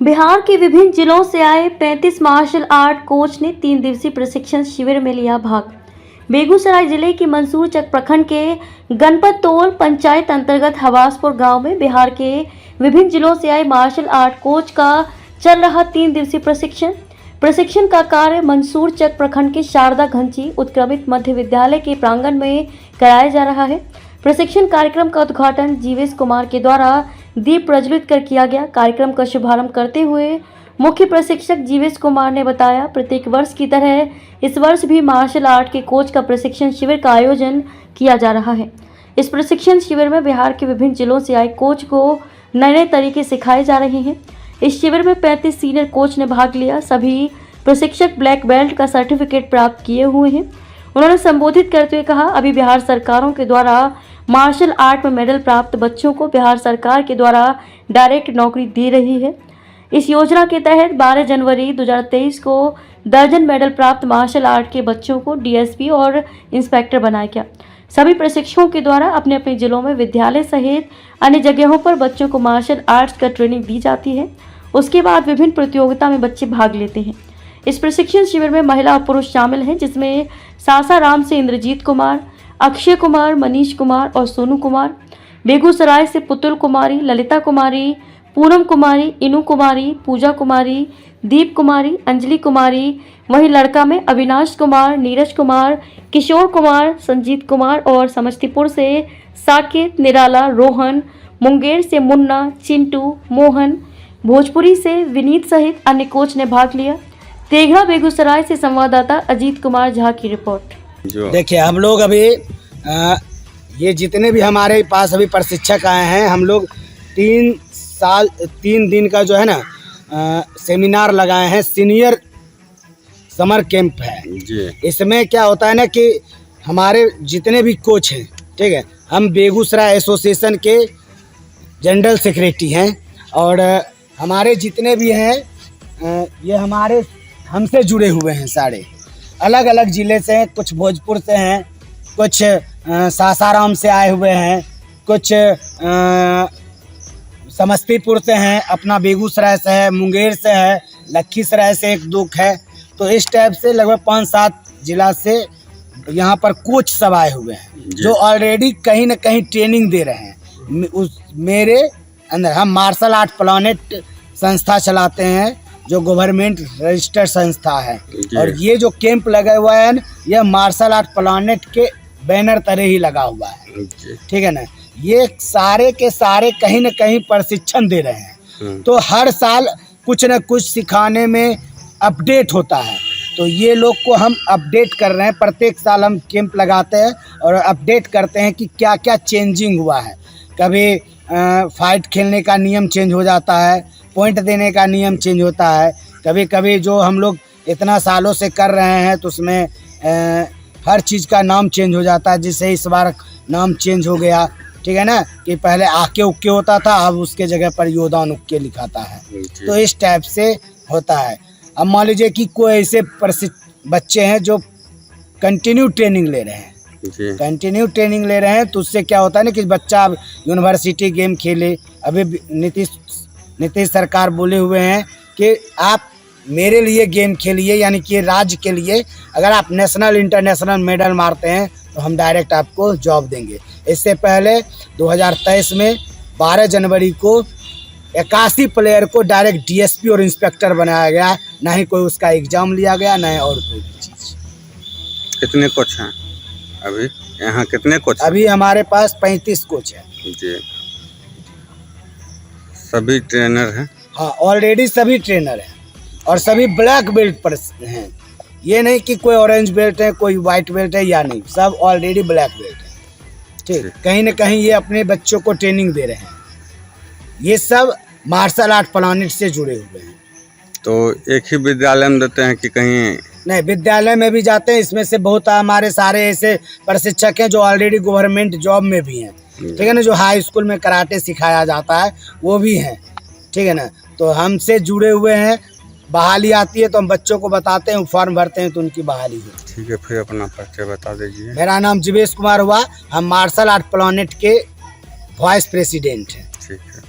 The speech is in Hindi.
बिहार के विभिन्न जिलों से आए 35 मार्शल आर्ट कोच ने 3 दिवसीय प्रशिक्षण शिविर में लिया भाग। बेगूसराय जिले के मंसूरचक प्रखंड के गणपत तोल पंचायत अंतर्गत हवासपुर गांव में बिहार के विभिन्न जिलों से आए मार्शल आर्ट कोच का चल रहा 3 दिवसीय प्रशिक्षण का कार्य मंसूरचक प्रखंड के शारदा घंची उत्क्रमित मध्य विद्यालय के प्रांगण में कराया जा रहा है। प्रशिक्षण कार्यक्रम का उद्घाटन जीवेश कुमार के द्वारा दीप प्रज्वलित कर किया गया। कार्यक्रम का शुभारंभ करते हुए मुख्य प्रशिक्षक जीवेश कुमार ने बताया, प्रत्येक वर्ष की तरह इस वर्ष भी मार्शल आर्ट के कोच का प्रशिक्षण शिविर का आयोजन किया जा रहा है। इस प्रशिक्षण शिविर में बिहार के विभिन्न जिलों से आए कोच को नए तरीके सिखाए जा रहे हैं। इस शिविर में 35 सीनियर कोच ने भाग लिया। सभी प्रशिक्षक ब्लैक बेल्ट का सर्टिफिकेट प्राप्त किए हुए हैं। उन्होंने संबोधित करते हुए कहा, अभी बिहार सरकारों के द्वारा मार्शल आर्ट में मेडल प्राप्त बच्चों को बिहार सरकार के द्वारा डायरेक्ट नौकरी दी रही है। इस योजना के तहत 12 जनवरी 2023 को दर्जन मेडल प्राप्त मार्शल आर्ट के बच्चों को डीएसपी और इंस्पेक्टर बनाया गया। सभी प्रशिक्षकों के द्वारा अपने अपने जिलों में विद्यालय सहित अन्य जगहों पर बच्चों को मार्शल आर्ट्स का ट्रेनिंग दी जाती है। उसके बाद विभिन्न प्रतियोगिता में बच्चे भाग लेते हैं। इस प्रशिक्षण शिविर में महिला और पुरुष शामिल हैं, जिसमें सासाराम से इंद्रजीत कुमार, अक्षय कुमार, मनीष कुमार और सोनू कुमार, बेगूसराय से पुतुल कुमारी, ललिता कुमारी, पूनम कुमारी, इनू कुमारी, पूजा कुमारी, दीप कुमारी, अंजलि कुमारी, वहीं लड़का में अविनाश कुमार, नीरज कुमार, किशोर कुमार, संजीत कुमार और समस्तीपुर से साकेत, निराला, रोहन, मुंगेर से मुन्ना, चिंटू, मोहन, भोजपुरी से विनीत सहित अन्य कोच ने भाग लिया। तेघड़ा बेगूसराय से संवाददाता अजीत कुमार झा की रिपोर्ट। देखिए, हम लोग अभी ये जितने भी हमारे पास अभी प्रशिक्षक आए हैं, हम लोग 3 दिन का जो है ना सेमिनार लगाए हैं। सीनियर समर कैंप है जी। इसमें क्या होता है ना कि हमारे जितने भी कोच हैं, ठीक है, हम बेगूसराय एसोसिएशन के जनरल सेक्रेटरी हैं और हमारे जितने भी हैं ये हमारे हमसे जुड़े हुए हैं। सारे अलग अलग ज़िले से हैं, कुछ भोजपुर से हैं, कुछ सासाराम से आए हुए हैं, कुछ समस्तीपुर से हैं, अपना बेगूसराय से है, मुंगेर से है, लखीसराय से एक दो है। तो इस टाइप से लगभग 5-7 जिला से यहाँ पर कोच सब आए हुए हैं, जो ऑलरेडी कहीं ना कहीं ट्रेनिंग दे रहे हैं। मेरे अंदर हम मार्शल आर्ट प्लानेट संस्था चलाते हैं, जो गवर्नमेंट रजिस्टर्ड संस्था है, और ये जो कैंप लगा हुआ है ना, यह मार्शल आर्ट प्लानेट के बैनर तरह ही लगा हुआ है, ठीक है ना। ये सारे के सारे कहीं न कहीं प्रशिक्षण दे रहे हैं। तो हर साल कुछ न कुछ सिखाने में अपडेट होता है, तो ये लोग को हम अपडेट कर रहे हैं। प्रत्येक साल हम कैंप लगाते हैं और अपडेट करते हैं कि क्या क्या चेंजिंग हुआ है। कभी फाइट खेलने का नियम चेंज हो जाता है, पॉइंट देने का नियम चेंज होता है, कभी कभी जो हम लोग इतना सालों से कर रहे हैं तो उसमें हर चीज़ का नाम चेंज हो जाता है। जैसे इस बार नाम चेंज हो गया, ठीक है ना, कि पहले आके उक्के होता था, अब उसके जगह पर योदान उक्के लिखाता है। तो इस टाइप से होता है। अब मान लीजिए कि कोई ऐसे बच्चे हैं जो कंटिन्यू ट्रेनिंग ले रहे हैं, तो उससे क्या होता है ना कि बच्चा अब यूनिवर्सिटी गेम खेले। अभी नीतीश सरकार बोले हुए हैं कि आप मेरे लिए गेम खेलिए, यानी कि राज्य के लिए अगर आप नेशनल इंटरनेशनल मेडल मारते हैं तो हम डायरेक्ट आपको जॉब देंगे। इससे पहले 2023 में 12 जनवरी को 81 प्लेयर को डायरेक्ट डीएसपी और इंस्पेक्टर बनाया गया। ना ही कोई उसका एग्जाम लिया गया, ना ही और कोई भी चीज़। कितने कोच हैं अभी यहाँ? कितने कोच? अभी हमारे पास 35 कोच हैं जी। सभी ट्रेनर हैं? हाँ, ऑलरेडी सभी ट्रेनर हैं और सभी ब्लैक बेल्ट पर हैं। ये नहीं कि कोई ऑरेंज बेल्ट है, कोई वाइट बेल्ट है, या नहीं, सब ऑलरेडी ब्लैक बेल्ट है। ठीक, कहीं ना कहीं ये अपने बच्चों को ट्रेनिंग दे रहे हैं। ये सब मार्शल आर्ट प्लानेट से जुड़े हुए हैं। तो एक ही विद्यालय में देते हैं कि कहीं? नहीं, विद्यालय में भी जाते हैं। इसमें से बहुत हमारे सारे ऐसे प्रशिक्षक हैं जो ऑलरेडी गवर्नमेंट जॉब में भी हैं, ठीक है ना। जो हाई स्कूल में कराटे सिखाया जाता है वो भी हैं, ठीक है ना। तो हमसे जुड़े हुए हैं। बहाली आती है तो हम बच्चों को बताते हैं, फॉर्म भरते हैं तो उनकी बहाली है। ठीक है, फिर अपना परिचय बता दीजिए। मेरा नाम जीवेश कुमार हुआ, हम मार्शल आर्ट प्लानेट के वाइस प्रेसिडेंट हैं। ठीक है।